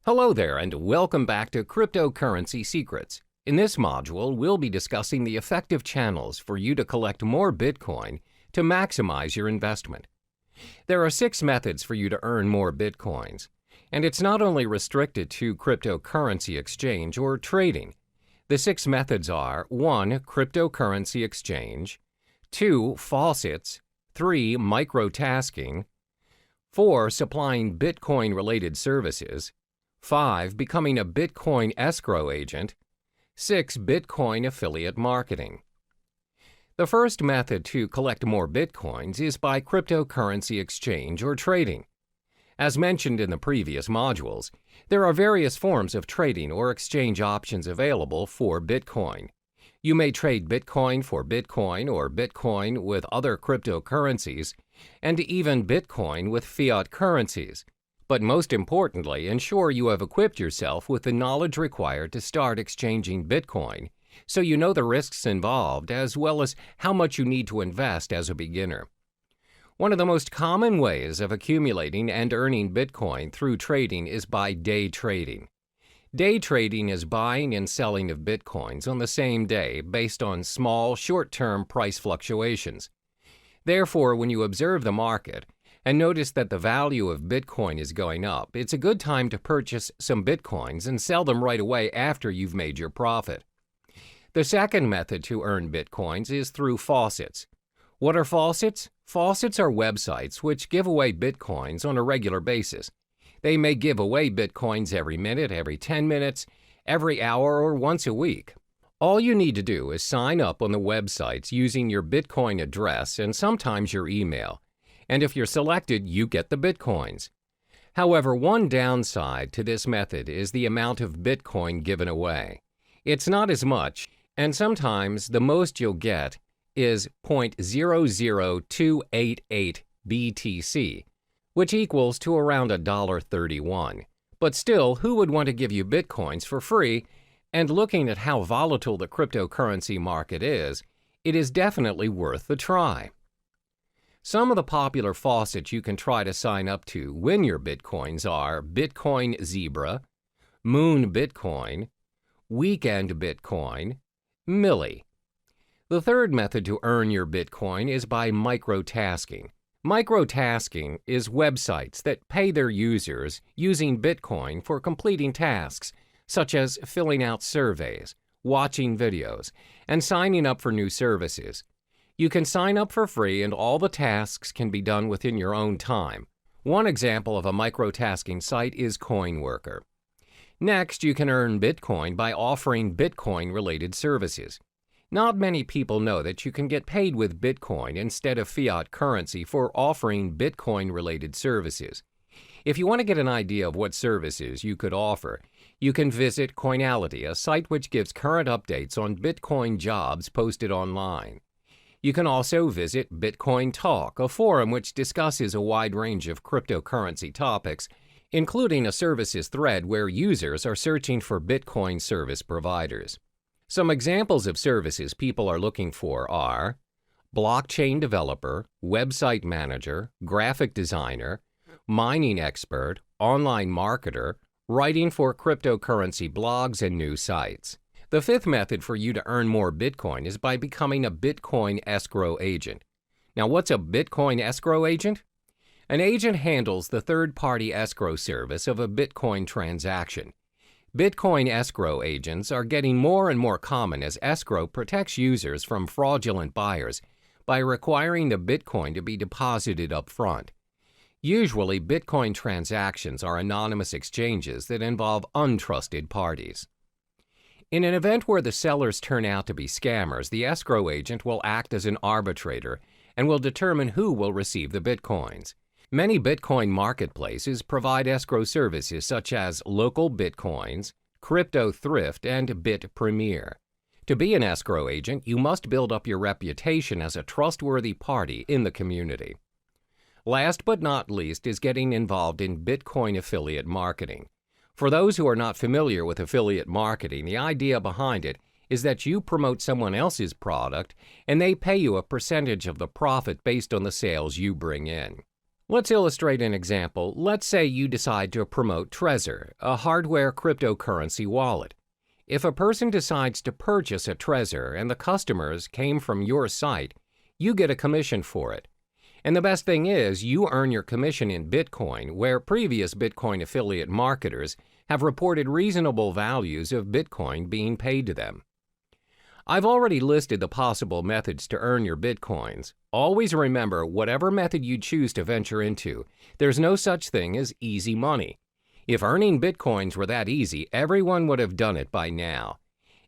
Hello there and welcome back to Cryptocurrency Secrets. In this module, we'll be discussing the effective channels for you to collect more Bitcoin to maximize your investment. There are 6 methods for you to earn more Bitcoins, and it's not only restricted to cryptocurrency exchange or trading. The 6 methods are 1. Cryptocurrency exchange, 2. Faucets, 3. Microtasking, 4. Supplying Bitcoin-related services, 5. Becoming a Bitcoin escrow agent, 6. Bitcoin affiliate marketing. The first method to collect more Bitcoins is by cryptocurrency exchange or trading. As mentioned in the previous modules, there are various forms of trading or exchange options available for Bitcoin. You may trade Bitcoin for Bitcoin or Bitcoin with other cryptocurrencies, and even Bitcoin with fiat currencies. But most importantly, ensure you have equipped yourself with the knowledge required to start exchanging Bitcoin, so you know the risks involved as well as how much you need to invest as a beginner. One of the most common ways of accumulating and earning Bitcoin through trading is by day trading. Day trading is buying and selling of Bitcoins on the same day based on small, short-term price fluctuations. Therefore, when you observe the market and notice that the value of Bitcoin is going up, it's a good time to purchase some Bitcoins and sell them right away after you've made your profit. The second method to earn Bitcoins is through faucets. What are faucets? Faucets are websites which give away Bitcoins on a regular basis. They may give away Bitcoins every minute, every 10 minutes, every hour, or once a week. All you need to do is sign up on the websites using your Bitcoin address and sometimes your email. And if you're selected, you get the Bitcoins. However, one downside to this method is the amount of Bitcoin given away. It's not as much, and sometimes the most you'll get is 0.00288 BTC, which equals to around $1.31. But still, who would want to give you Bitcoins for free? And looking at how volatile the cryptocurrency market is, it is definitely worth the try. Some of the popular faucets you can try to sign up to win your Bitcoins are Bitcoin Zebra, Moon Bitcoin, Weekend Bitcoin, Milli. The third method to earn your Bitcoin is by microtasking. Microtasking is websites that pay their users using Bitcoin for completing tasks, such as filling out surveys, watching videos, and signing up for new services. You can sign up for free and all the tasks can be done within your own time. One example of a microtasking site is CoinWorker. Next, you can earn Bitcoin by offering Bitcoin-related services. Not many people know that you can get paid with Bitcoin instead of fiat currency for offering Bitcoin-related services. If you want to get an idea of what services you could offer, you can visit Coinality, a site which gives current updates on Bitcoin jobs posted online. You can also visit Bitcoin Talk, a forum which discusses a wide range of cryptocurrency topics, including a services thread where users are searching for Bitcoin service providers. Some examples of services people are looking for are blockchain developer, website manager, graphic designer, mining expert, online marketer, writing for cryptocurrency blogs and new sites. The fifth method for you to earn more Bitcoin is by becoming a Bitcoin escrow agent. Now, what's a Bitcoin escrow agent? An agent handles the third-party escrow service of a Bitcoin transaction. Bitcoin escrow agents are getting more and more common as escrow protects users from fraudulent buyers by requiring the Bitcoin to be deposited up front. Usually, Bitcoin transactions are anonymous exchanges that involve untrusted parties. In an event where the sellers turn out to be scammers, the escrow agent will act as an arbitrator and will determine who will receive the Bitcoins. Many Bitcoin marketplaces provide escrow services such as Local Bitcoins, Crypto Thrift, and Bit Premier. To be an escrow agent, you must build up your reputation as a trustworthy party in the community. Last but not least is getting involved in Bitcoin affiliate marketing. For those who are not familiar with affiliate marketing, the idea behind it is that you promote someone else's product and they pay you a percentage of the profit based on the sales you bring in. Let's illustrate an example. Let's say you decide to promote Trezor, a hardware cryptocurrency wallet. If a person decides to purchase a Trezor and the customers came from your site, you get a commission for it. And the best thing is, you earn your commission in Bitcoin, where previous Bitcoin affiliate marketers have reported reasonable values of Bitcoin being paid to them. I've already listed the possible methods to earn your Bitcoins. Always remember, whatever method you choose to venture into, there's no such thing as easy money. If earning Bitcoins were that easy, everyone would have done it by now.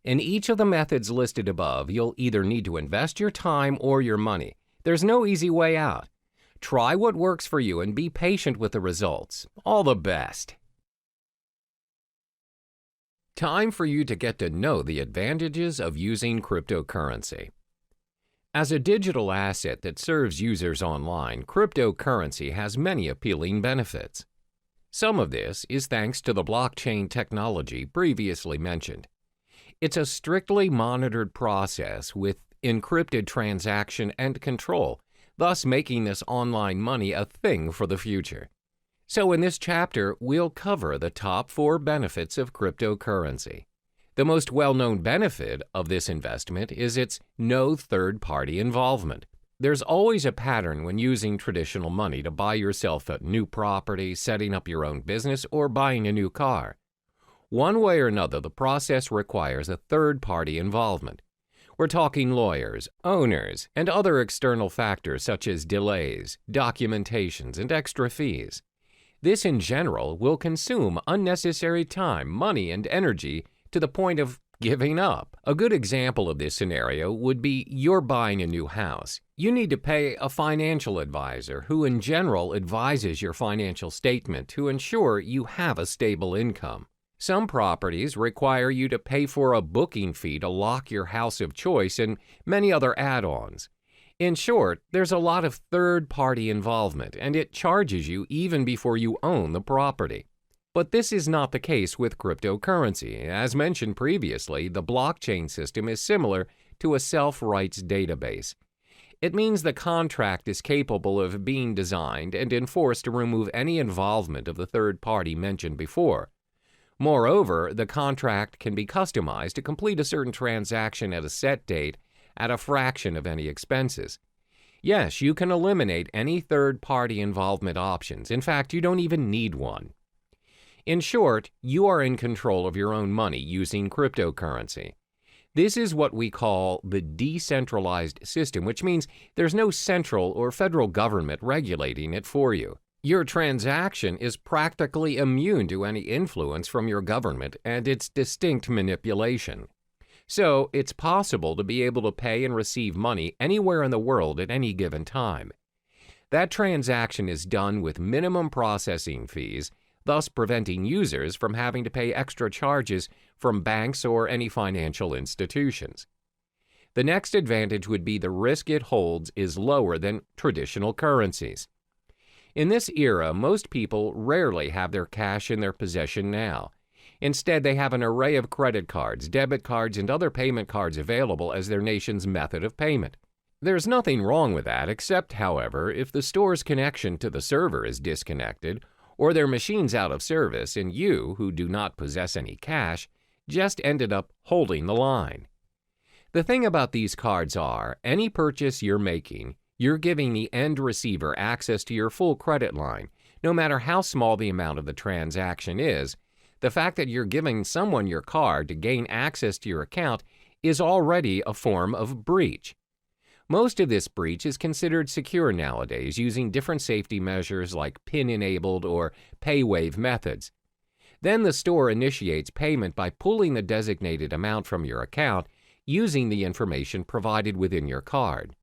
In each of the methods listed above, you'll either need to invest your time or your money. There's no easy way out. Try what works for you and be patient with the results. All the best. Time for you to get to know the advantages of using cryptocurrency. As a digital asset that serves users online, cryptocurrency has many appealing benefits. Some of this is thanks to the blockchain technology previously mentioned. It's a strictly monitored process with encrypted transaction and control, thus making this online money a thing for the future. So in this chapter, we'll cover the top 4 benefits of cryptocurrency. The most well-known benefit of this investment is its no third-party involvement. There's always a pattern when using traditional money to buy yourself a new property, setting up your own business, or buying a new car. One way or another, the process requires a third-party involvement. We're talking lawyers, owners, and other external factors such as delays, documentations, and extra fees. This, in general, will consume unnecessary time, money, and energy to the point of giving up. A good example of this scenario would be you're buying a new house. You need to pay a financial advisor who, in general, advises your financial statement to ensure you have a stable income. Some properties require you to pay for a booking fee to lock your house of choice and many other add-ons. In short, there's a lot of third-party involvement, and it charges you even before you own the property. But this is not the case with cryptocurrency. As mentioned previously, the blockchain system is similar to a self-rights database. It means the contract is capable of being designed and enforced to remove any involvement of the third party mentioned before. Moreover, the contract can be customized to complete a certain transaction at a set date at a fraction of any expenses. Yes, you can eliminate any third-party involvement options. In fact, you don't even need one. In short, you are in control of your own money using cryptocurrency. This is what we call the decentralized system, which means there's no central or federal government regulating it for you. Your transaction is practically immune to any influence from your government and its distinct manipulation. So, it's possible to be able to pay and receive money anywhere in the world at any given time. That transaction is done with minimum processing fees, thus preventing users from having to pay extra charges from banks or any financial institutions. The next advantage would be the risk it holds is lower than traditional currencies. In this era, most people rarely have their cash in their possession now. Instead, they have an array of credit cards, debit cards, and other payment cards available as their nation's method of payment. There's nothing wrong with that, except, however, if the store's connection to the server is disconnected, or their machine's out of service, and you, who do not possess any cash, just ended up holding the line. The thing about these cards are, any purchase you're making, you're giving the end receiver access to your full credit line, no matter how small the amount of the transaction is. The fact that you're giving someone your card to gain access to your account is already a form of breach. Most of this breach is considered secure nowadays using different safety measures like PIN-enabled or pay-wave methods. Then the store initiates payment by pulling the designated amount from your account using the information provided within your card.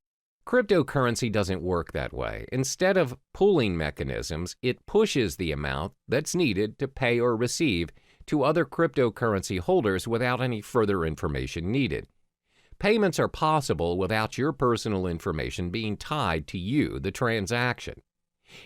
Cryptocurrency doesn't work that way. Instead of pooling mechanisms, it pushes the amount that's needed to pay or receive to other cryptocurrency holders without any further information needed. Payments are possible without your personal information being tied to you, the transaction.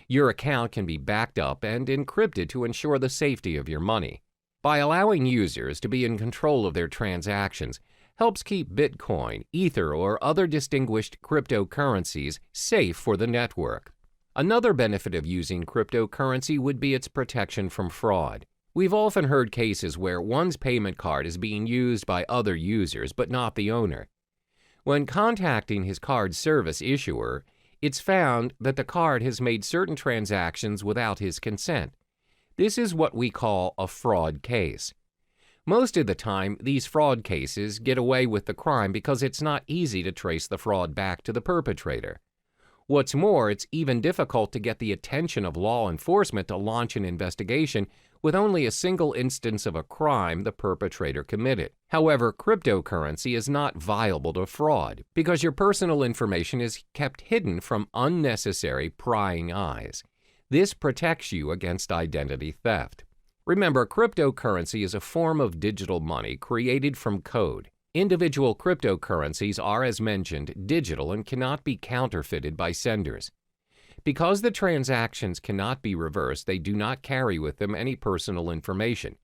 Your account can be backed up and encrypted to ensure the safety of your money. By allowing users to be in control of their transactions, helps keep Bitcoin, Ether, or other distinguished cryptocurrencies safe for the network. Another benefit of using cryptocurrency would be its protection from fraud. We've often heard cases where one's payment card is being used by other users but not the owner. When contacting his card service issuer, it's found that the card has made certain transactions without his consent. This is what we call a fraud case. Most of the time, these fraud cases get away with the crime because it's not easy to trace the fraud back to the perpetrator. What's more, it's even difficult to get the attention of law enforcement to launch an investigation with only a single instance of a crime the perpetrator committed. However, cryptocurrency is not viable to fraud because your personal information is kept hidden from unnecessary prying eyes. This protects you against identity theft. Remember, cryptocurrency is a form of digital money created from code. Individual cryptocurrencies are, as mentioned, digital and cannot be counterfeited by senders. Because the transactions cannot be reversed, they do not carry with them any personal information.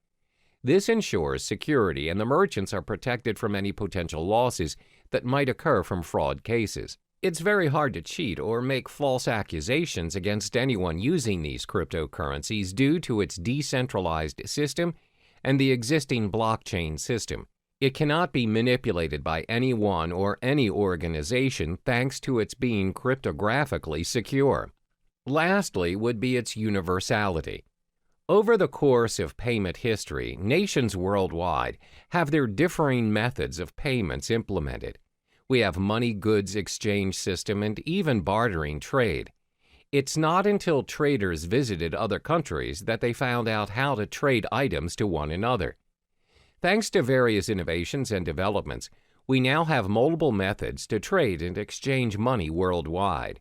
This ensures security, and the merchants are protected from any potential losses that might occur from fraud cases. It's very hard to cheat or make false accusations against anyone using these cryptocurrencies due to its decentralized system and the existing blockchain system. It cannot be manipulated by anyone or any organization thanks to its being cryptographically secure. Lastly would be its universality. Over the course of payment history, nations worldwide have their differing methods of payments implemented. We have money goods exchange system and even bartering trade. It's not until traders visited other countries that they found out how to trade items to one another. Thanks to various innovations and developments, we now have multiple methods to trade and exchange money worldwide.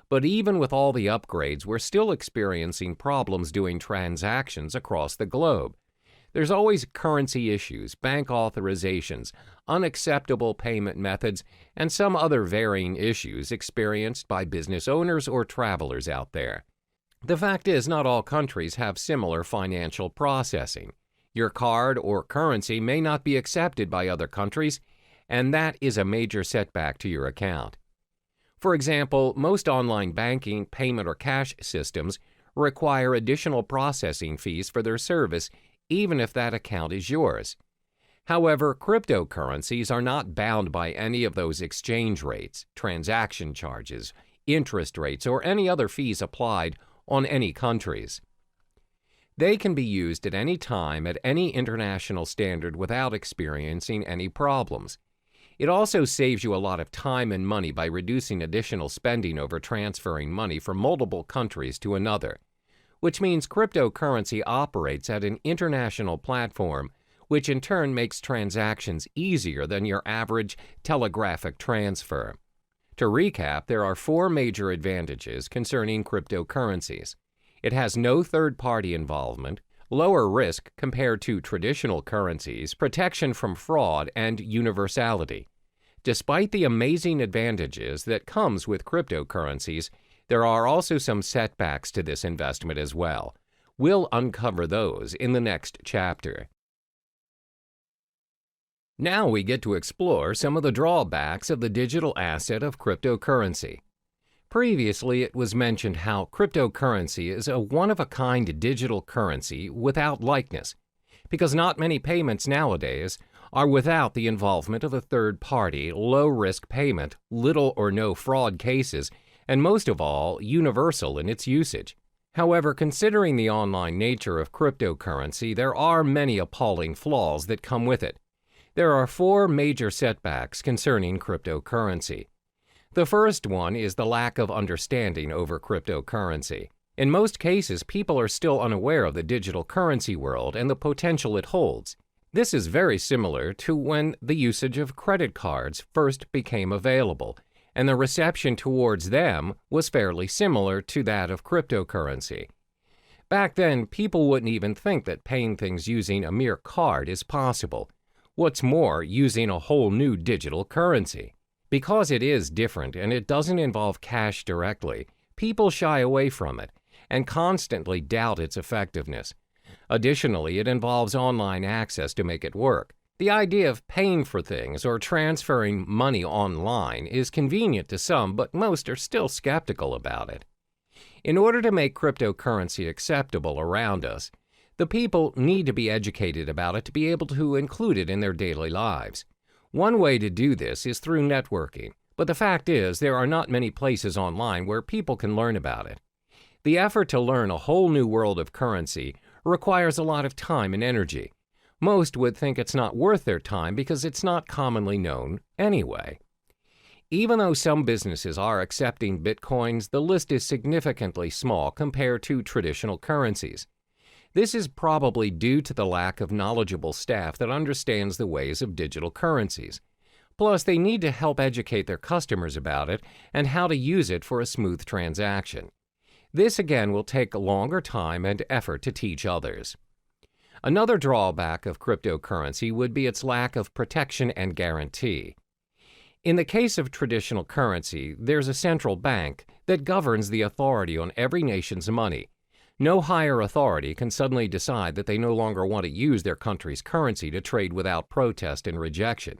But even with all the upgrades, we're still experiencing problems doing transactions across the globe. There's always currency issues, bank authorizations, unacceptable payment methods, and some other varying issues experienced by business owners or travelers out there. The fact is, not all countries have similar financial processing. Your card or currency may not be accepted by other countries, and that is a major setback to your account. For example, most online banking, payment, or cash systems require additional processing fees for their service, even if that account is yours. However, cryptocurrencies are not bound by any of those exchange rates, transaction charges, interest rates, or any other fees applied on any countries. They can be used at any time at any international standard without experiencing any problems. It also saves you a lot of time and money by reducing additional spending over transferring money from multiple countries to another, which means cryptocurrency operates at an international platform, which in turn makes transactions easier than your average telegraphic transfer. To recap, there are 4 major advantages concerning cryptocurrencies. It has no third-party involvement, lower risk compared to traditional currencies, protection from fraud, and universality. Despite the amazing advantages that comes with cryptocurrencies, there are also some setbacks to this investment as well. We'll uncover those in the next chapter. Now we get to explore some of the drawbacks of the digital asset of cryptocurrency. Previously, it was mentioned how cryptocurrency is a one-of-a-kind digital currency without likeness, because not many payments nowadays are without the involvement of a third-party, low-risk payment, little or no fraud cases, and most of all, universal in its usage. However, considering the online nature of cryptocurrency, there are many appalling flaws that come with it. There are 4 major setbacks concerning cryptocurrency. The first one is the lack of understanding over cryptocurrency. In most cases, people are still unaware of the digital currency world and the potential it holds. This is very similar to when the usage of credit cards first became available, and the reception towards them was fairly similar to that of cryptocurrency. Back then, people wouldn't even think that paying things using a mere card is possible. What's more, using a whole new digital currency. Because it is different and it doesn't involve cash directly, people shy away from it and constantly doubt its effectiveness. Additionally, it involves online access to make it work. The idea of paying for things or transferring money online is convenient to some, but most are still skeptical about it. In order to make cryptocurrency acceptable around us, the people need to be educated about it to be able to include it in their daily lives. One way to do this is through networking, but the fact is there are not many places online where people can learn about it. The effort to learn a whole new world of currency requires a lot of time and energy. Most would think it's not worth their time because it's not commonly known anyway. Even though some businesses are accepting Bitcoins, the list is significantly small compared to traditional currencies. This is probably due to the lack of knowledgeable staff that understands the ways of digital currencies. Plus, they need to help educate their customers about it and how to use it for a smooth transaction. This again will take a longer time and effort to teach others. Another drawback of cryptocurrency would be its lack of protection and guarantee. In the case of traditional currency, there's a central bank that governs the authority on every nation's money. No higher authority can suddenly decide that they no longer want to use their country's currency to trade without protest and rejection.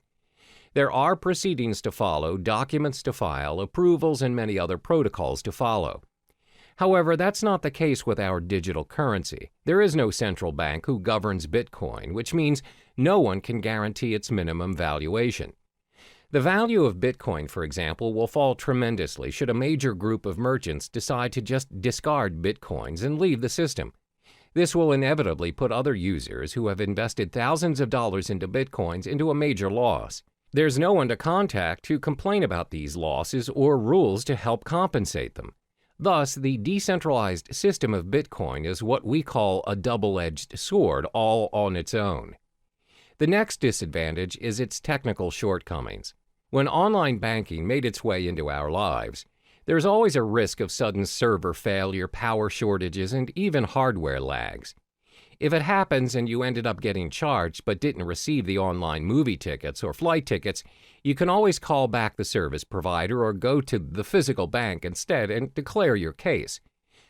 There are proceedings to follow, documents to file, approvals, and many other protocols to follow. However, that's not the case with our digital currency. There is no central bank who governs Bitcoin, which means no one can guarantee its minimum valuation. The value of Bitcoin, for example, will fall tremendously should a major group of merchants decide to just discard Bitcoins and leave the system. This will inevitably put other users who have invested thousands of dollars into Bitcoins into a major loss. There's no one to contact to complain about these losses or rules to help compensate them. Thus, the decentralized system of Bitcoin is what we call a double-edged sword all on its own. The next disadvantage is its technical shortcomings. When online banking made its way into our lives, there's always a risk of sudden server failure, power shortages, and even hardware lags. If it happens and you ended up getting charged but didn't receive the online movie tickets or flight tickets, you can always call back the service provider or go to the physical bank instead and declare your case.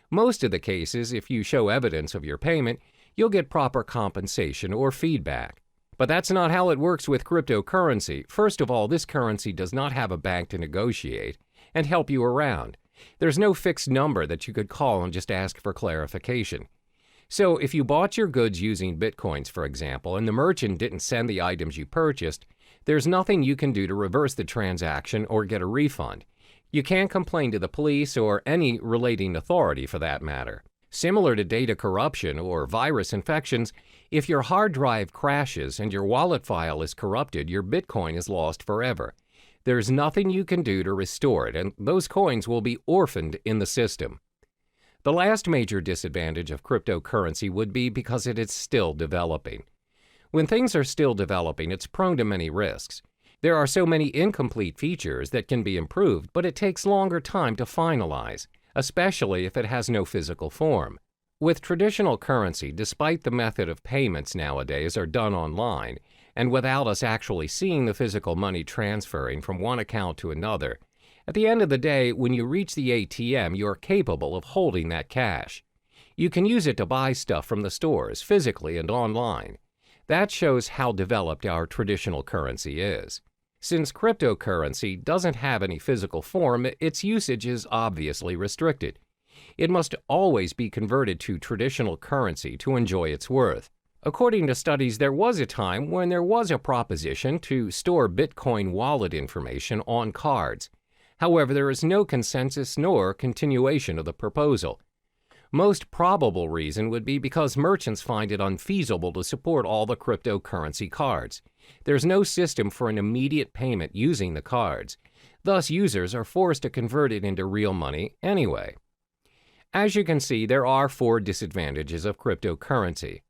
Most of the cases, if you show evidence of your payment, you'll get proper compensation or feedback. But that's not how it works with cryptocurrency. First of all, this currency does not have a bank to negotiate and help you around. There's no fixed number that you could call and just ask for clarification. So if you bought your goods using Bitcoins, for example, and the merchant didn't send the items you purchased, there's nothing you can do to reverse the transaction or get a refund. You can't complain to the police or any relating authority for that matter. Similar to data corruption or virus infections, if your hard drive crashes and your wallet file is corrupted, your Bitcoin is lost forever. There's nothing you can do to restore it, and those coins will be orphaned in the system. The last major disadvantage of cryptocurrency would be because it is still developing. When things are still developing, it's prone to many risks. There are so many incomplete features that can be improved, but it takes longer time to finalize, especially if it has no physical form. With traditional currency, despite the method of payments nowadays are done online, and without us actually seeing the physical money transferring from one account to another, at the end of the day, when you reach the ATM, you're capable of holding that cash. You can use it to buy stuff from the stores, physically and online. That shows how developed our traditional currency is. Since cryptocurrency doesn't have any physical form, its usage is obviously restricted. It must always be converted to traditional currency to enjoy its worth. According to studies, there was a time when there was a proposition to store Bitcoin wallet information on cards. However, there is no consensus nor continuation of the proposal. Most probable reason would be because merchants find it unfeasible to support all the cryptocurrency cards. There's no system for an immediate payment using the cards. Thus, users are forced to convert it into real money anyway. As you can see, there are 4 disadvantages of cryptocurrency.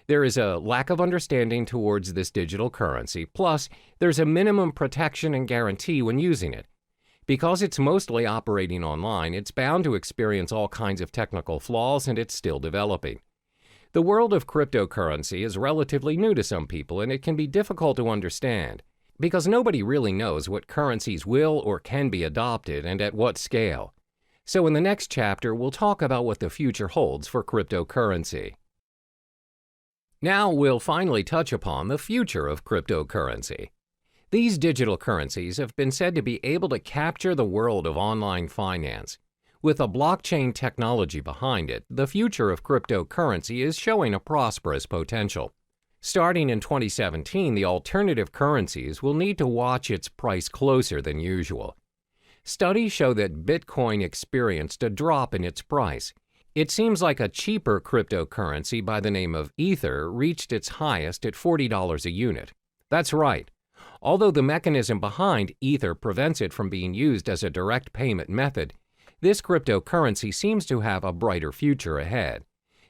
There is a lack of understanding towards this digital currency, plus there's a minimum protection and guarantee when using it. Because it's mostly operating online, it's bound to experience all kinds of technical flaws, and it's still developing. The world of cryptocurrency is relatively new to some people, and it can be difficult to understand, because nobody really knows what currencies will or can be adopted and at what scale. So in the next chapter, we'll talk about what the future holds for cryptocurrency. Now we'll finally touch upon the future of cryptocurrency. These digital currencies have been said to be able to capture the world of online finance. With a blockchain technology behind it, the future of cryptocurrency is showing a prosperous potential. Starting in 2017, the alternative currencies will need to watch its price closer than usual. Studies show that Bitcoin experienced a drop in its price. It seems like a cheaper cryptocurrency by the name of Ether reached its highest at $40 a unit. That's right. Although the mechanism behind Ether prevents it from being used as a direct payment method, this cryptocurrency seems to have a brighter future ahead.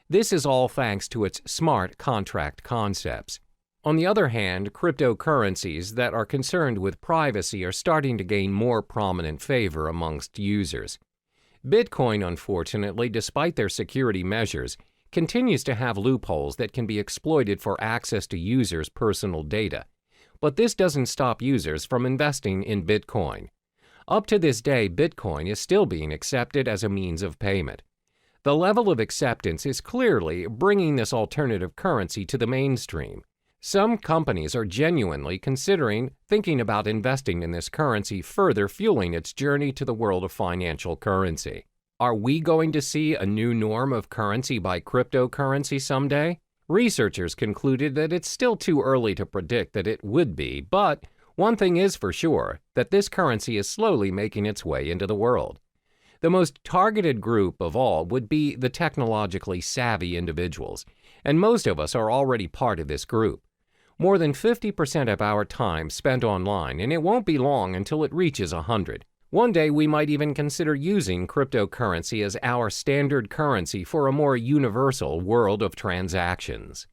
This is all thanks to its smart contract concepts. On the other hand, cryptocurrencies that are concerned with privacy are starting to gain more prominent favor amongst users. Bitcoin, unfortunately, despite their security measures, continues to have loopholes that can be exploited for access to users' personal data. But this doesn't stop users from investing in Bitcoin. Up to this day, Bitcoin is still being accepted as a means of payment. The level of acceptance is clearly bringing this alternative currency to the mainstream. Some companies are genuinely thinking about investing in this currency, further fueling its journey to the world of financial currency. Are we going to see a new norm of currency by cryptocurrency someday? Researchers concluded that it's still too early to predict that it would be, but one thing is for sure, that this currency is slowly making its way into the world. The most targeted group of all would be the technologically savvy individuals, and most of us are already part of this group. More than 50% of our time spent online, and it won't be long until it reaches 100. One day we might even consider using cryptocurrency as our standard currency for a more universal world of transactions.